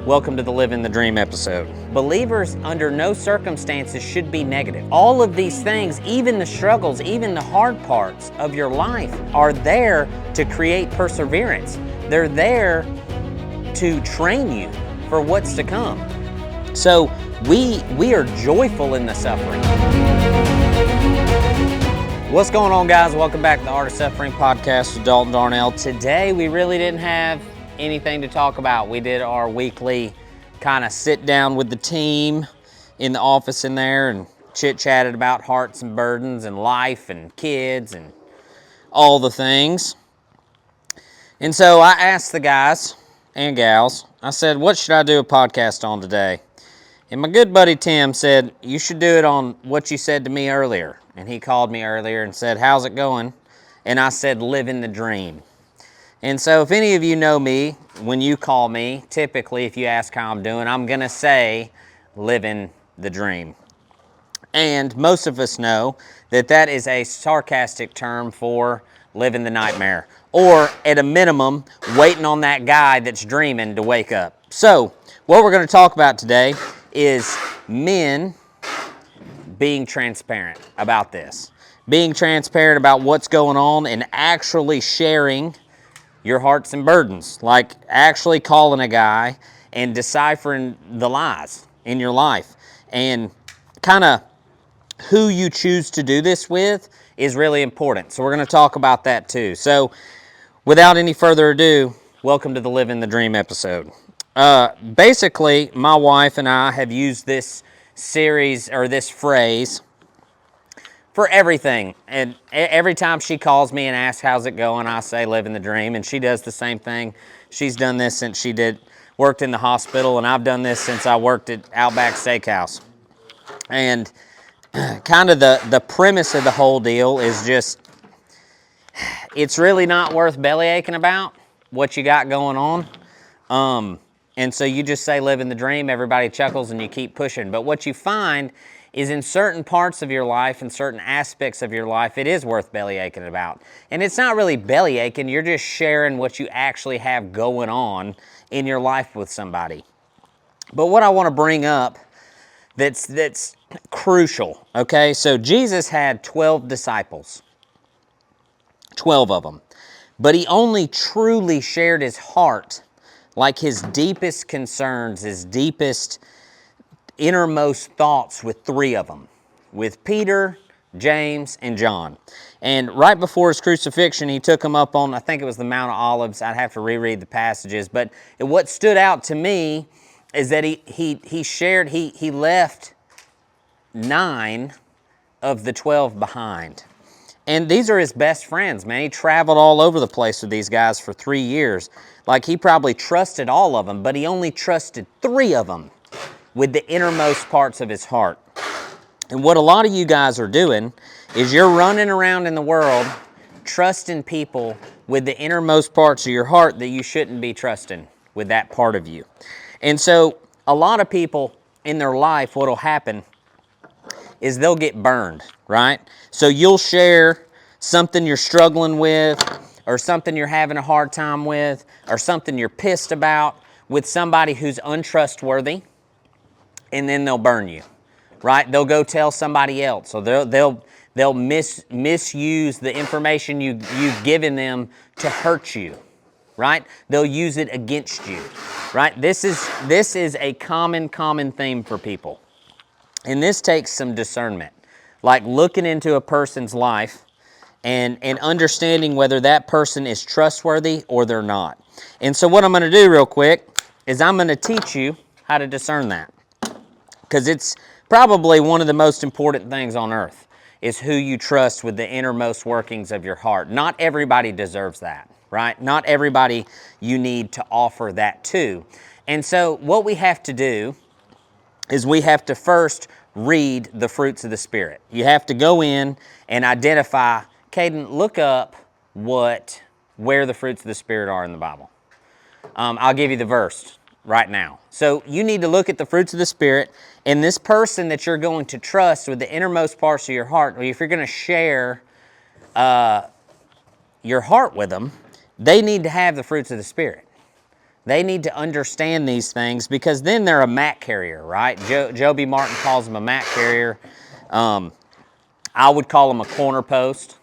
Welcome to the Living the Dream episode. Believers under no circumstances should be negative. All of these things, even the struggles, even the hard parts of your life are there to create perseverance. They're there to train you for what's to come. So we are joyful in the suffering. What's going on, guys? Welcome back to the Art of Suffering podcast with Dalton Darnell. Today we really didn't have anything to talk about. We did our weekly kind of sit down with the team in the office in there and chit-chatted about hearts and burdens and life and kids and all the things. And so I asked the guys and gals, I said, what should I do a podcast on today? And my good buddy Tim said, you should do it on what you said to me earlier. And he called me earlier and said, how's it going? And I said, living the dream. And so if any of you know me, when you call me, typically if you ask how I'm doing, I'm going to say, living the dream. And most of us know that that is a sarcastic term for living the nightmare. Or at a minimum, waiting on that guy that's dreaming to wake up. So what we're going to talk about today is men being transparent about this. Being transparent about what's going on and actually sharing your hearts and burdens. Like actually calling a guy and deciphering the lies in your life. And kind of who you choose to do this with is really important. So we're going to talk about that too. So without any further ado, welcome to the Living the Dream episode. Basically, my wife and I have used this series or this phrase for everything. And every time she calls me and asks how's it going, I say living the dream. And she does the same thing. She's done this since she worked in the hospital, and I've done this since I worked at Outback Steakhouse. And kind of the premise of the whole deal is just, it's really not worth belly aching about what you got going on. And so you just say living the dream, everybody chuckles and you keep pushing. But what you find is in certain parts of your life and certain aspects of your life, it is worth belly aching about. And it's not really belly aching, you're just sharing what you actually have going on in your life with somebody. But what I want to bring up that's crucial, okay? So Jesus had 12 disciples, 12 of them. But he only truly shared his heart, like his deepest concerns, his deepest, innermost thoughts with 3 of them, with Peter, James, and John. And right before his crucifixion, he took them up on, I think it was the Mount of Olives. I'd have to reread the passages. But what stood out to me is that he left 9 of the 12 behind. And these are his best friends, man. He traveled all over the place with these guys for 3 years. Like, he probably trusted all of them, but he only trusted 3 of them with the innermost parts of his heart. And what a lot of you guys are doing is you're running around in the world trusting people with the innermost parts of your heart that you shouldn't be trusting with that part of you. And so a lot of people in their life, what'll happen is they'll get burned, right? So you'll share something you're struggling with, or something you're having a hard time with, or something you're pissed about with somebody who's untrustworthy, and then they'll burn you, right? They'll go tell somebody else, or they'll misuse the information you've given them to hurt you, right? They'll use it against you, right? This is a common theme for people. And this takes some discernment, like looking into a person's life and understanding whether that person is trustworthy or they're not. And so what I'm going to do real quick is I'm going to teach you how to discern that. Because it's probably one of the most important things on earth is who you trust with the innermost workings of your heart. Not everybody deserves that, right? Not everybody you need to offer that to. And so what we have to do is we have to first read the fruits of the Spirit. You have to go in and identify, Caden, look up where the fruits of the Spirit are in the Bible. I'll give you the verse right now. So you need to look at the fruits of the Spirit, and this person that you're going to trust with the innermost parts of your heart, or if you're going to share your heart with them, they need to have the fruits of the Spirit. They need to understand these things, because then they're a mat carrier, right? Joe B. Martin calls them a mat carrier. I would call them a corner post.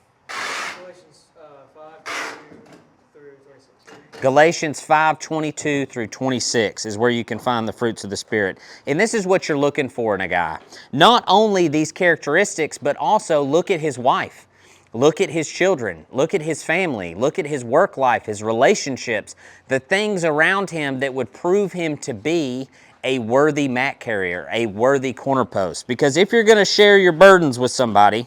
Galatians 5:22 through 26 is where you can find the fruits of the Spirit. And this is what you're looking for in a guy. Not only these characteristics, but also look at his wife. Look at his children. Look at his family. Look at his work life, his relationships, the things around him that would prove him to be a worthy mat carrier, a worthy corner post. Because if you're going to share your burdens with somebody,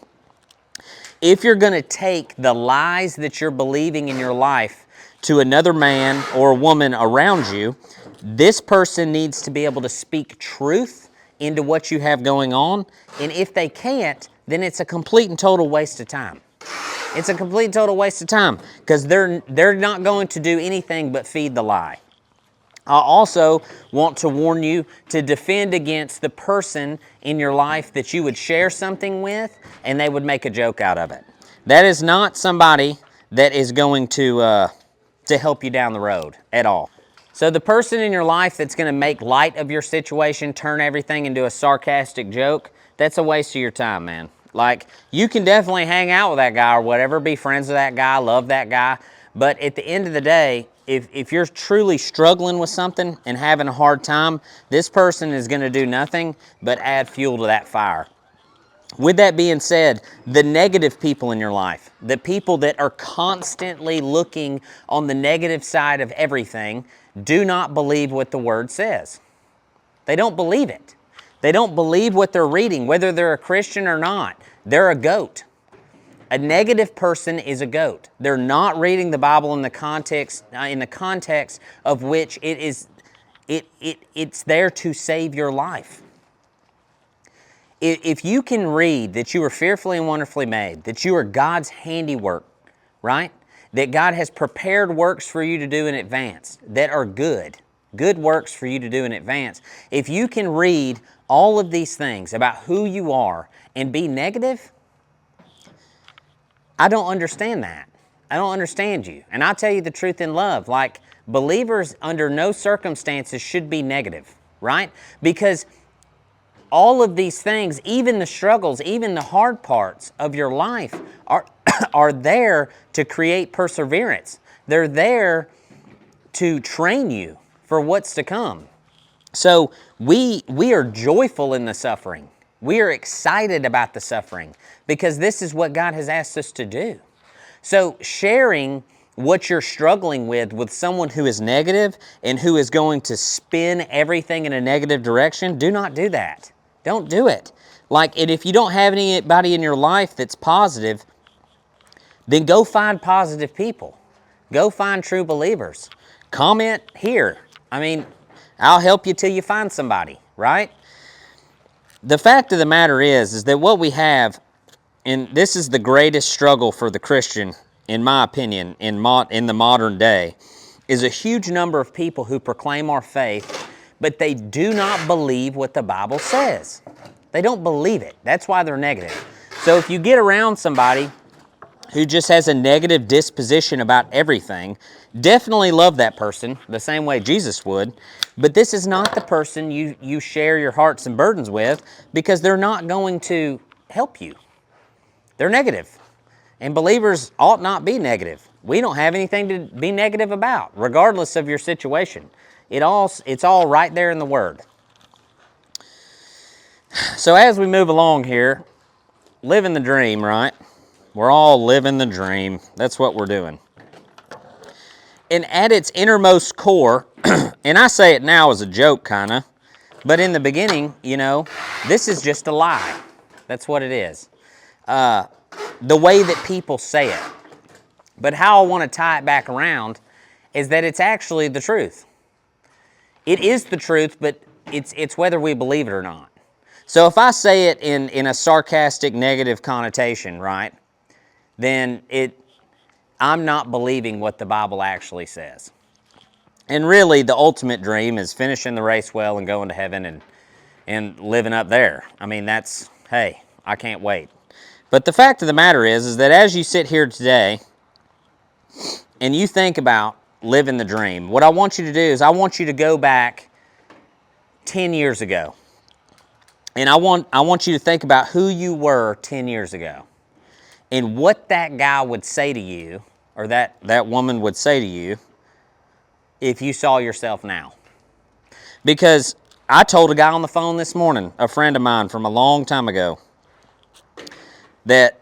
if you're going to take the lies that you're believing in your life to another man or woman around you, this person needs to be able to speak truth into what you have going on. And if they can't, then it's a complete and total waste of time. It's a complete and total waste of time, because they're not going to do anything but feed the lie. I also want to warn you to defend against the person in your life that you would share something with and they would make a joke out of it. That is not somebody that is going to help you down the road at all. So the person in your life that's going to make light of your situation, turn everything into a sarcastic joke, that's a waste of your time, man. Like, you can definitely hang out with that guy or whatever, be friends with that guy, love that guy, but at the end of the day, if you're truly struggling with something and having a hard time, this person is going to do nothing but add fuel to that fire. With that being said, the negative people in your life, the people that are constantly looking on the negative side of everything, do not believe what the Word says. They don't believe it. They don't believe what they're reading, whether they're a Christian or not. They're a goat. A negative person is a goat. They're not reading the Bible in the context of which it's there to save your life. If you can read that you are fearfully and wonderfully made, that you are God's handiwork, right? That God has prepared works for you to do in advance that are good works for you to do in advance. If you can read all of these things about who you are and be negative, I don't understand that. I don't understand you. And I'll tell you the truth in love. Like, believers under no circumstances should be negative, right? Because all of these things, even the struggles, even the hard parts of your life are there to create perseverance. They're there to train you for what's to come. So we are joyful in the suffering. We are excited about the suffering because this is what God has asked us to do. So sharing what you're struggling with someone who is negative and who is going to spin everything in a negative direction, do not do that. Don't do it. And if you don't have anybody in your life that's positive, then go find positive people. Go find true believers. Comment here. I mean, I'll help you till you find somebody, right? The fact of the matter is that what we have, and this is the greatest struggle for the Christian, in my opinion, in the modern day, is a huge number of people who proclaim our faith, but they do not believe what the Bible says. They don't believe it. That's why they're negative. So if you get around somebody who just has a negative disposition about everything, definitely love that person the same way Jesus would, but this is not the person you share your hearts and burdens with, because they're not going to help you. They're negative. And believers ought not be negative. We don't have anything to be negative about, regardless of your situation. It's all right there in the Word. So as we move along here, living the dream, right? We're all living the dream. That's what we're doing. And at its innermost core, and I say it now as a joke kind of, but in the beginning, this is just a lie. That's what it is. The way that people say it. But how I want to tie it back around is that it's actually the truth. It is the truth, but it's whether we believe it or not. So if I say it in a sarcastic, negative connotation, right, then I'm not believing what the Bible actually says. And really, the ultimate dream is finishing the race well and going to heaven and living up there. I mean, hey, I can't wait. But the fact of the matter is that as you sit here today and you think about living the dream. What I want you to do is I want you to go back 10 years ago. And I want you to think about who you were 10 years ago and what that guy would say to you, or that woman would say to you, if you saw yourself now. Because I told a guy on the phone this morning, a friend of mine from a long time ago, that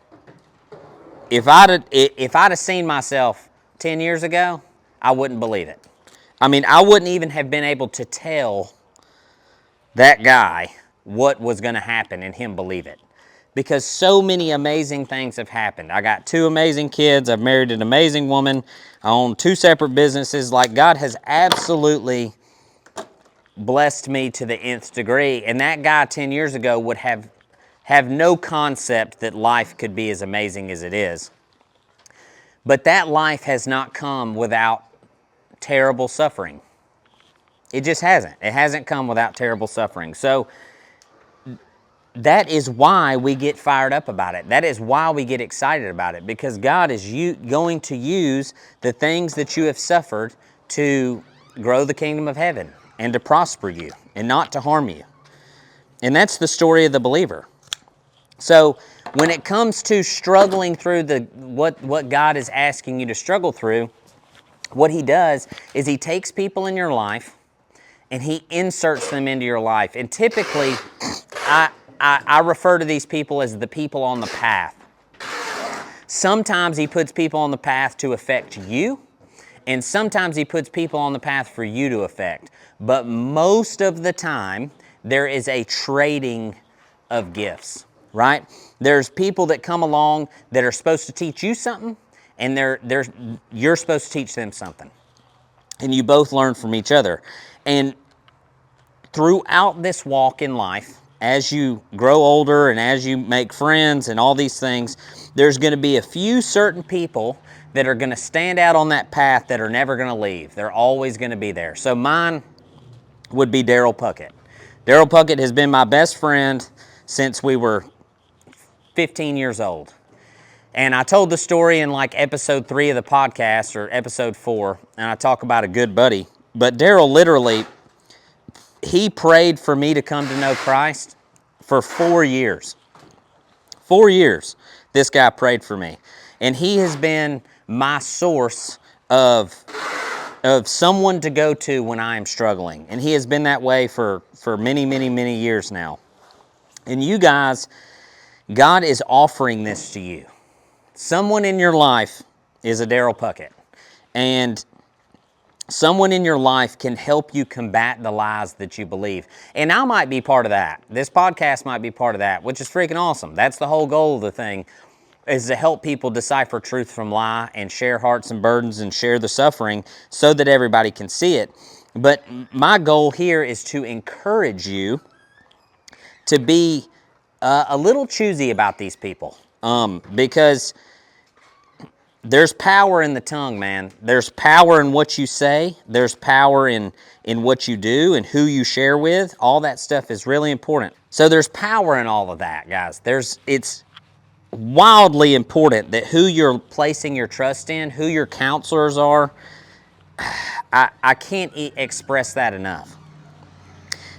if I'd have seen myself 10 years ago, I wouldn't believe it. I mean, I wouldn't even have been able to tell that guy what was going to happen and him believe it. Because so many amazing things have happened. I got 2 amazing kids. I've married an amazing woman. I own 2 separate businesses. Like, God has absolutely blessed me to the nth degree. And that guy 10 years ago would have no concept that life could be as amazing as it is. But that life has not come without terrible suffering. It just hasn't. It hasn't come without terrible suffering. So that is why we get fired up about it. That is why we get excited about it, because God is going to use the things that you have suffered to grow the kingdom of heaven and to prosper you and not to harm you. And that's the story of the believer. So when it comes to struggling through what God is asking you to struggle through, what He does is He takes people in your life and He inserts them into your life. And typically, I refer to these people as the people on the path. Sometimes He puts people on the path to affect you, and sometimes He puts people on the path for you to affect. But most of the time, there is a trading of gifts, right? There's people that come along that are supposed to teach you something, and you're supposed to teach them something. And you both learn from each other. And throughout this walk in life, as you grow older and as you make friends and all these things, there's going to be a few certain people that are going to stand out on that path that are never going to leave. They're always going to be there. So mine would be Daryl Puckett. Daryl Puckett has been my best friend since we were 15 years old. And I told the story in like episode 3 of the podcast, or episode 4, and I talk about a good buddy. But Daryl literally, he prayed for me to come to know Christ for 4 years. 4 years, this guy prayed for me. And he has been my source of someone to go to when I am struggling. And he has been that way for many, many, many years now. And you guys, God is offering this to you. Someone in your life is a Daryl Puckett. And someone in your life can help you combat the lies that you believe. And I might be part of that. This podcast might be part of that, which is freaking awesome. That's the whole goal of the thing, is to help people decipher truth from lie and share hearts and burdens and share the suffering so that everybody can see it. But my goal here is to encourage you to be a little choosy about these people, because there's power in the tongue, man. There's power in what you say. There's power in what you do and who you share with. All that stuff is really important. So there's power in all of that, guys. It's wildly important that who you're placing your trust in, who your counselors are. I can't express that enough.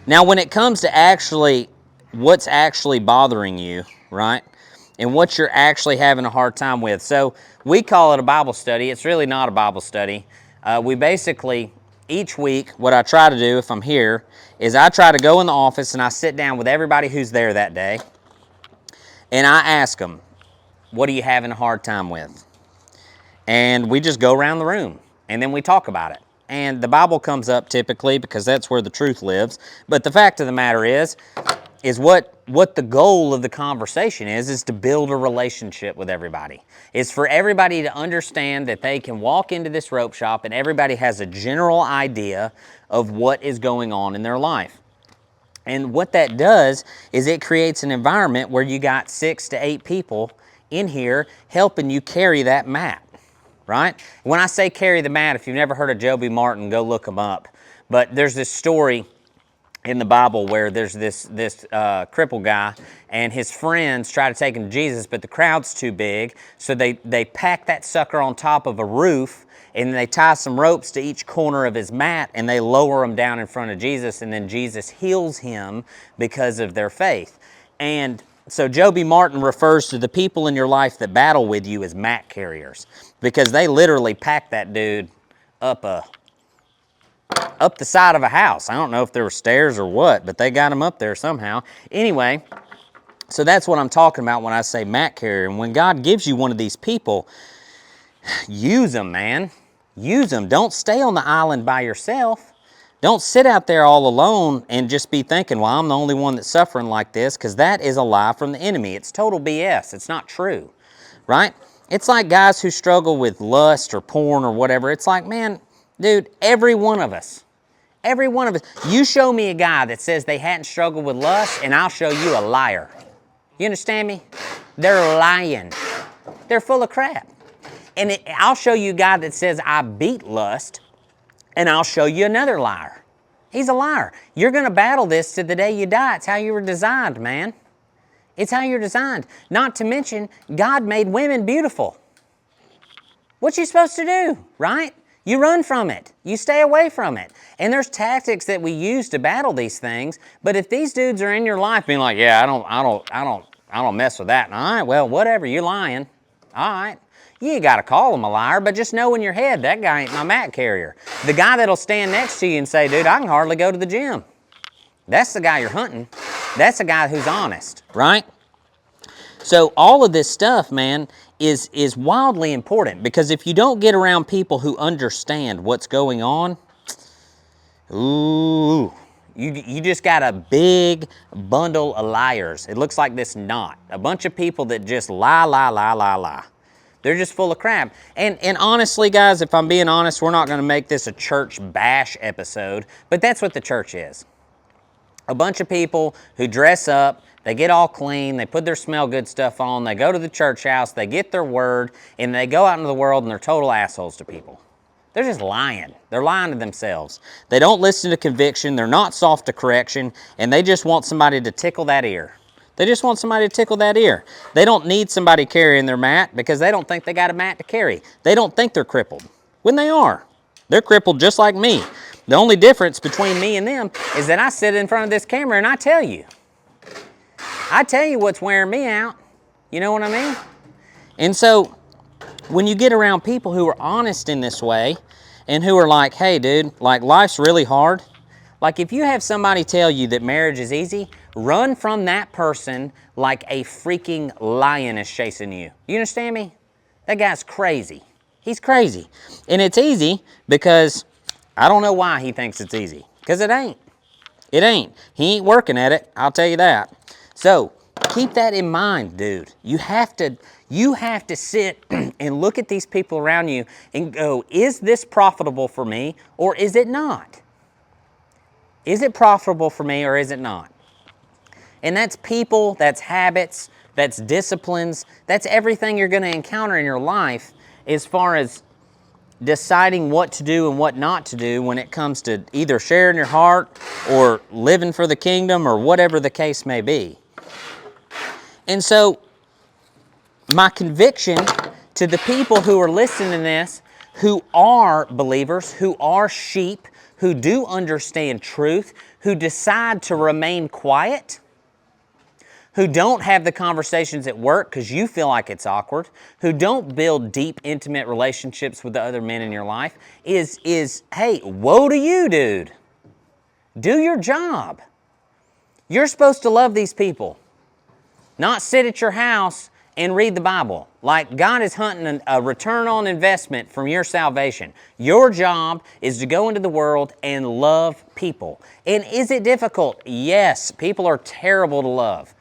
Now, when it comes to what's actually bothering you, right? And what you're actually having a hard time with. So we call it a Bible study. It's really not a Bible study. We basically, each week, what I try to do if I'm here is I try to go in the office and I sit down with everybody who's there that day. And I ask them, what are you having a hard time with? And we just go around the room and then we talk about it. And the Bible comes up typically because that's where the truth lives. But the fact of the matter is what the goal of the conversation is to build a relationship with everybody. It's for everybody to understand that they can walk into this rope shop and everybody has a general idea of what is going on in their life. And what that does is it creates an environment where you got 6 to 8 people in here helping you carry that mat, right? When I say carry the mat, if you've never heard of Joby Martin, go look him up. But there's this story in the Bible where there's this crippled guy and his friends try to take him to Jesus, but the crowd's too big, so they pack that sucker on top of a roof and they tie some ropes to each corner of his mat, and they lower him down in front of Jesus, and then Jesus heals him because of their faith. And so Joby Martin refers to the people in your life that battle with you as mat carriers, because they literally pack that dude up the side of a house. I don't know if there were stairs or what, but they got him up there somehow. Anyway, so that's what I'm talking about when I say mat carrier. And when God gives you one of these people, use them, man. Use them. Don't stay on the island by yourself. Don't sit out there all alone and just be thinking, well, I'm the only one that's suffering like this, because that is a lie from the enemy. It's total BS. It's not true, right? It's like guys who struggle with lust or porn or whatever. It's like, man, dude, every one of us, you show me a guy that says they hadn't struggled with lust, and I'll show you a liar. You understand me? They're lying. They're full of crap. And I'll show you a guy that says, I beat lust, and I'll show you another liar. He's a liar. You're going to battle this to the day you die. It's how you were designed, man. It's how you're designed. Not to mention, God made women beautiful. What you supposed to do, right? You run from it. You stay away from it. And there's tactics that we use to battle these things. But if these dudes are in your life being like, yeah, I don't mess with that. All right, well, whatever, you're lying. All right. You ain't got to call him a liar, but just know in your head, that guy ain't my mat carrier. The guy that'll stand next to you and say, dude, I can hardly go to the gym. That's the guy you're hunting. That's the guy who's honest, right? So all of this stuff, man, is wildly important, because if you don't get around people who understand what's going on, ooh, you just got a big bundle of liars. It looks like this knot. A bunch of people that just lie. They're just full of crap. And honestly, guys, if I'm being honest, we're not going to make this a church bash episode, but that's what the church is. A bunch of people who dress up, they get all clean, they put their smell good stuff on, they go to the church house, they get their word, and they go out into the world and they're total assholes to people. They're just lying. They're lying to themselves. They don't listen to conviction, they're not soft to correction, and they just want somebody to tickle that ear. They just want somebody to tickle that ear. They don't need somebody carrying their mat because they don't think they got a mat to carry. They don't think they're crippled, when they are. They're crippled just like me. The only difference between me and them is that I sit in front of this camera and I tell you. I tell you what's wearing me out. You know what I mean? And so, when you get around people who are honest in this way, and who are like, hey dude, like life's really hard. Like if you have somebody tell you that marriage is easy, run from that person like a freaking lion is chasing you. You understand me? That guy's crazy. He's crazy. And it's easy because I don't know why he thinks it's easy. Because it ain't. It ain't. He ain't working at it, I'll tell you that. So keep that in mind, dude. You have to sit and look at these people around you and go, is this profitable for me or is it not? Is it profitable for me or is it not? And that's people, that's habits, that's disciplines, that's everything you're going to encounter in your life as far as deciding what to do and what not to do when it comes to either sharing your heart or living for the kingdom or whatever the case may be. And so, my conviction to the people who are listening to this, who are believers, who are sheep, who do understand truth, who decide to remain quiet, who don't have the conversations at work because you feel like it's awkward, who don't build deep, intimate relationships with the other men in your life, is hey, woe to you, dude. Do your job. You're supposed to love these people, not sit at your house and read the Bible. Like God is hunting a return on investment from your salvation. Your job is to go into the world and love people. And is it difficult? Yes, people are terrible to love.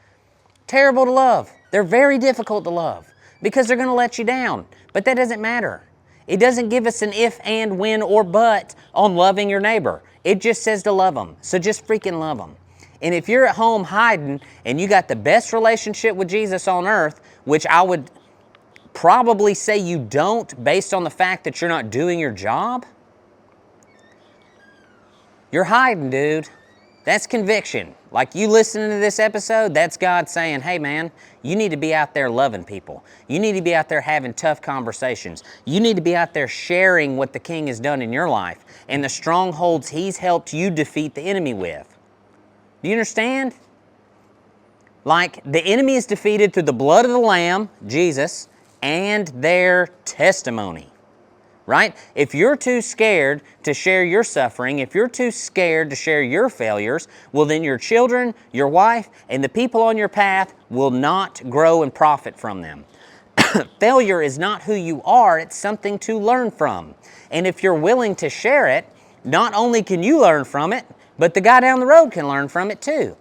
Terrible to love. They're very difficult to love because they're going to let you down. But that doesn't matter. It doesn't give us an if, and, when, or but on loving your neighbor. It just says to love them. So just freaking love them. And if you're at home hiding and you got the best relationship with Jesus on earth, which I would probably say you don't based on the fact that you're not doing your job, you're hiding, dude. That's conviction. Like you listening to this episode, that's God saying, hey man, you need to be out there loving people. You need to be out there having tough conversations. You need to be out there sharing what the King has done in your life and the strongholds He's helped you defeat the enemy with. Do you understand? Like the enemy is defeated through the blood of the Lamb, Jesus, and their testimony. Right? If you're too scared to share your suffering, if you're too scared to share your failures, well then your children, your wife, and the people on your path will not grow and profit from them. Failure is not who you are, it's something to learn from. And if you're willing to share it, not only can you learn from it, but the guy down the road can learn from it too.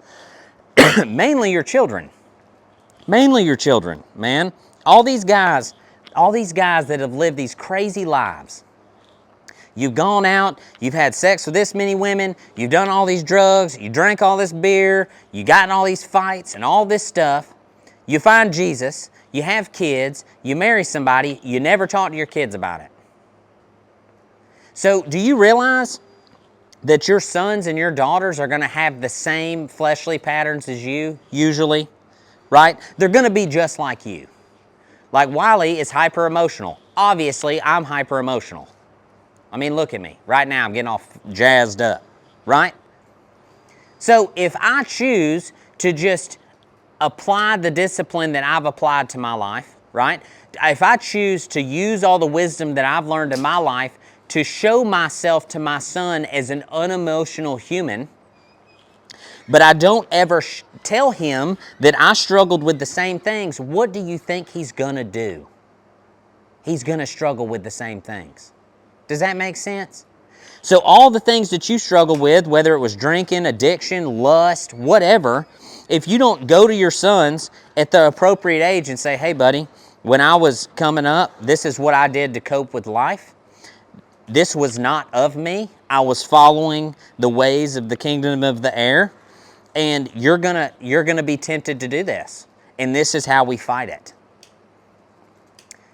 Mainly your children. Mainly your children, man. All these guys that have lived these crazy lives. You've gone out, you've had sex with this many women, you've done all these drugs, you drank all this beer, you got in all these fights and all this stuff. You find Jesus, you have kids, you marry somebody, you never talk to your kids about it. So do you realize that your sons and your daughters are going to have the same fleshly patterns as you, usually? Right? They're going to be just like you. Like Wiley is hyper-emotional. Obviously, I'm hyper-emotional. I mean, look at me. Right now, I'm getting all jazzed up, right? So if I choose to just apply the discipline that I've applied to my life, right? If I choose to use all the wisdom that I've learned in my life to show myself to my son as an unemotional human, but I don't ever tell him that I struggled with the same things, what do you think he's gonna do? He's gonna struggle with the same things. Does that make sense? So all the things that you struggle with, whether it was drinking, addiction, lust, whatever, if you don't go to your sons at the appropriate age and say, hey buddy, when I was coming up, this is what I did to cope with life. This was not of me. I was following the ways of the kingdom of the air. And you're gonna be tempted to do this. And this is how we fight it.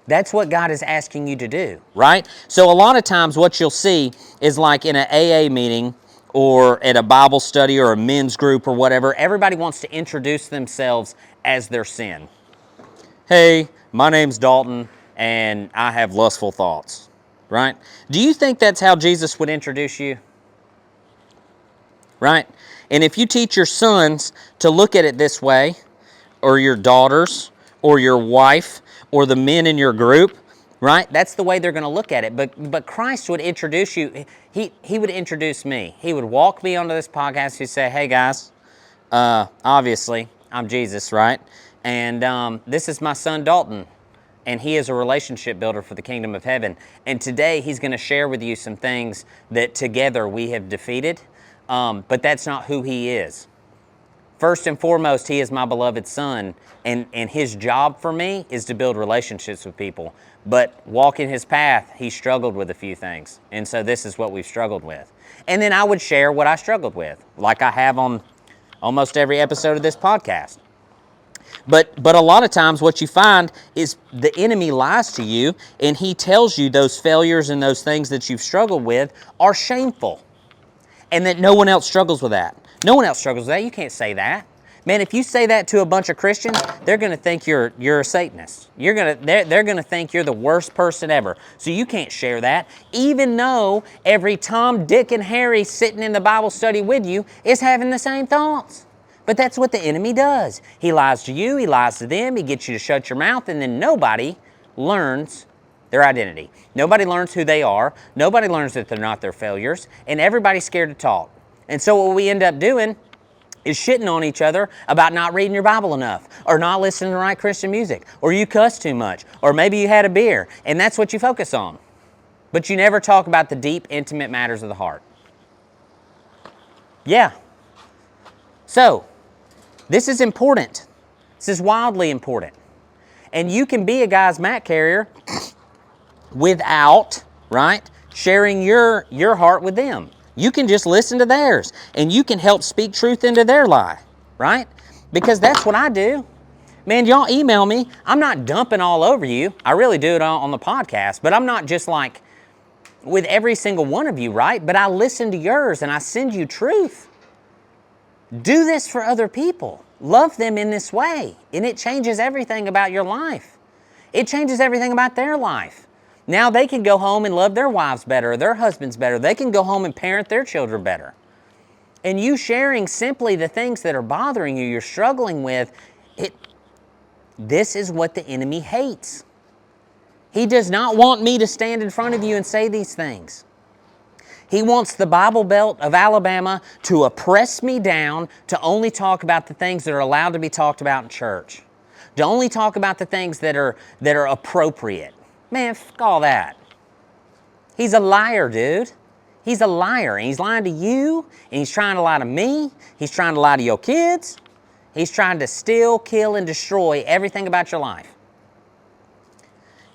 That's what God is asking you to do, right? So a lot of times what you'll see is like in an AA meeting or at a Bible study or a men's group or whatever, everybody wants to introduce themselves as their sin. Hey, my name's Dalton and I have lustful thoughts, right? Do you think that's how Jesus would introduce you? Right? And if you teach your sons to look at it this way, or your daughters, or your wife, or the men in your group, right? That's the way they're going to look at it. But Christ would introduce you. He would introduce me. He would walk me onto this podcast. He'd say, hey guys, obviously, I'm Jesus, right? And this is my son Dalton. And he is a relationship builder for the kingdom of heaven. And today he's going to share with you some things that together we have defeated. But that's not who he is. First and foremost, he is my beloved son, and his job for me is to build relationships with people. But walking his path, he struggled with a few things. And so this is what we've struggled with. And then I would share what I struggled with, like I have on almost every episode of this podcast. But a lot of times what you find is the enemy lies to you, and he tells you those failures and those things that you've struggled with are shameful. And that no one else struggles with that. No one else struggles with that. You can't say that. Man, if you say that to a bunch of Christians, they're going to think you're a Satanist. They're going to think you're the worst person ever. So you can't share that. Even though every Tom, Dick, and Harry sitting in the Bible study with you is having the same thoughts. But that's what the enemy does. He lies to you. He lies to them. He gets you to shut your mouth. And then nobody learns their identity. Nobody learns who they are. Nobody learns that they're not their failures. And everybody's scared to talk. And so what we end up doing is shitting on each other about not reading your Bible enough, or not listening to the right Christian music, or you cuss too much, or maybe you had a beer, and that's what you focus on. But you never talk about the deep, intimate matters of the heart. Yeah. So, this is important. This is wildly important. And you can be a guy's mat carrier without, right, sharing your heart with them. You can just listen to theirs, and you can help speak truth into their lie, right? Because that's what I do. Man, y'all email me. I'm not dumping all over you. I really do it on the podcast, but I'm not just like with every single one of you, right? But I listen to yours, and I send you truth. Do this for other people. Love them in this way, and it changes everything about your life. It changes everything about their life. Now they can go home and love their wives better, or their husbands better. They can go home and parent their children better. And you sharing simply the things that are bothering you, you're struggling with, this is what the enemy hates. He does not want me to stand in front of you and say these things. He wants the Bible Belt of Alabama to oppress me down, to only talk about the things that are allowed to be talked about in church, to only talk about the things that are appropriate. Man, f*** all that. He's a liar, dude. He's a liar, and he's lying to you, and he's trying to lie to me. He's trying to lie to your kids. He's trying to steal, kill, and destroy everything about your life.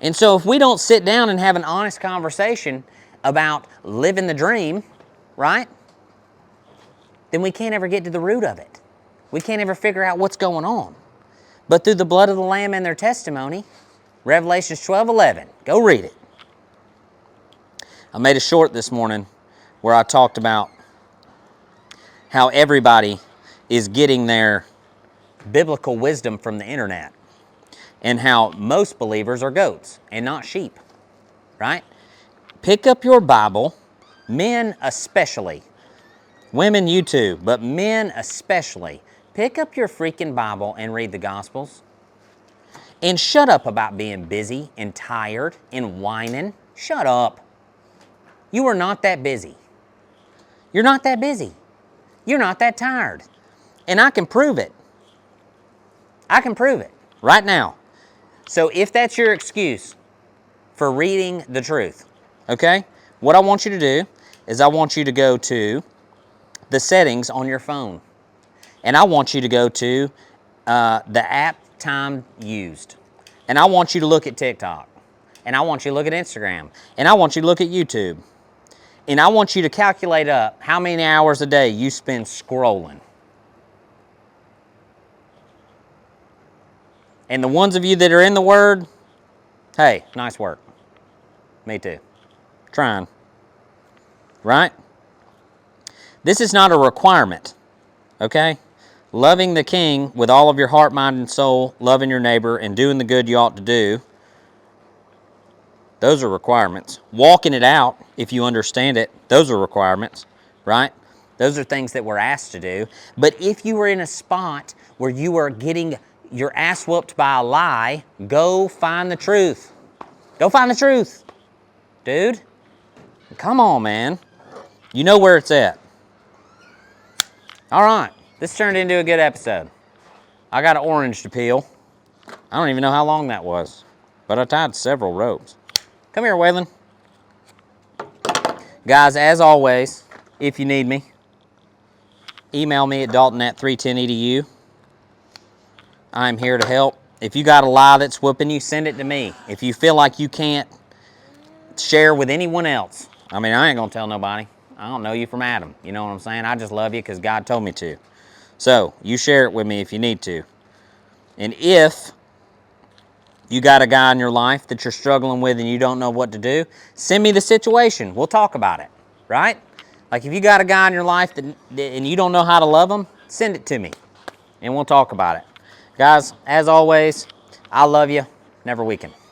And so if we don't sit down and have an honest conversation about living the dream, right, then we can't ever get to the root of it. We can't ever figure out what's going on. But through the blood of the Lamb and their testimony, Revelations 12:11, go read it. I made a short this morning where I talked about how everybody is getting their biblical wisdom from the internet, and how most believers are goats and not sheep, right? Pick up your Bible, men especially. Women, you too, but men especially. Pick up your freaking Bible and read the Gospels. And shut up about being busy and tired and whining. Shut up. You are not that busy. You're not that busy. You're not that tired. And I can prove it. I can prove it right now. So if that's your excuse for reading the truth, okay, what I want you to do is I want you to go to the settings on your phone. And I want you to go to the app time used. And I want you to look at TikTok. And I want you to look at Instagram. And I want you to look at YouTube. And I want you to calculate up how many hours a day you spend scrolling. And the ones of you that are in the Word, hey, nice work. Me too. Trying. Right? This is not a requirement, okay? Loving the King with all of your heart, mind, and soul, loving your neighbor, and doing the good you ought to do, those are requirements. Walking it out, if you understand it, those are requirements, right? Those are things that we're asked to do. But if you were in a spot where you are getting your ass whooped by a lie, go find the truth. Go find the truth. Dude, come on, man. You know where it's at. All right, this turned into a good episode. I got an orange to peel. I don't even know how long that was, but I tied several ropes. Come here, Waylon. Guys, as always, if you need me, email me at dalton@310edu. I'm here to help. If you got a lie that's whooping you, send it to me. If you feel like you can't share with anyone else, I mean, I ain't gonna tell nobody. I don't know you from Adam. You know what I'm saying? I just love you because God told me to. So, you share it with me if you need to. And if you got a guy in your life that you're struggling with and you don't know what to do, send me the situation. We'll talk about it, right? Like if you got a guy in your life and you don't know how to love him, send it to me and we'll talk about it. Guys, as always, I love you. Never weaken.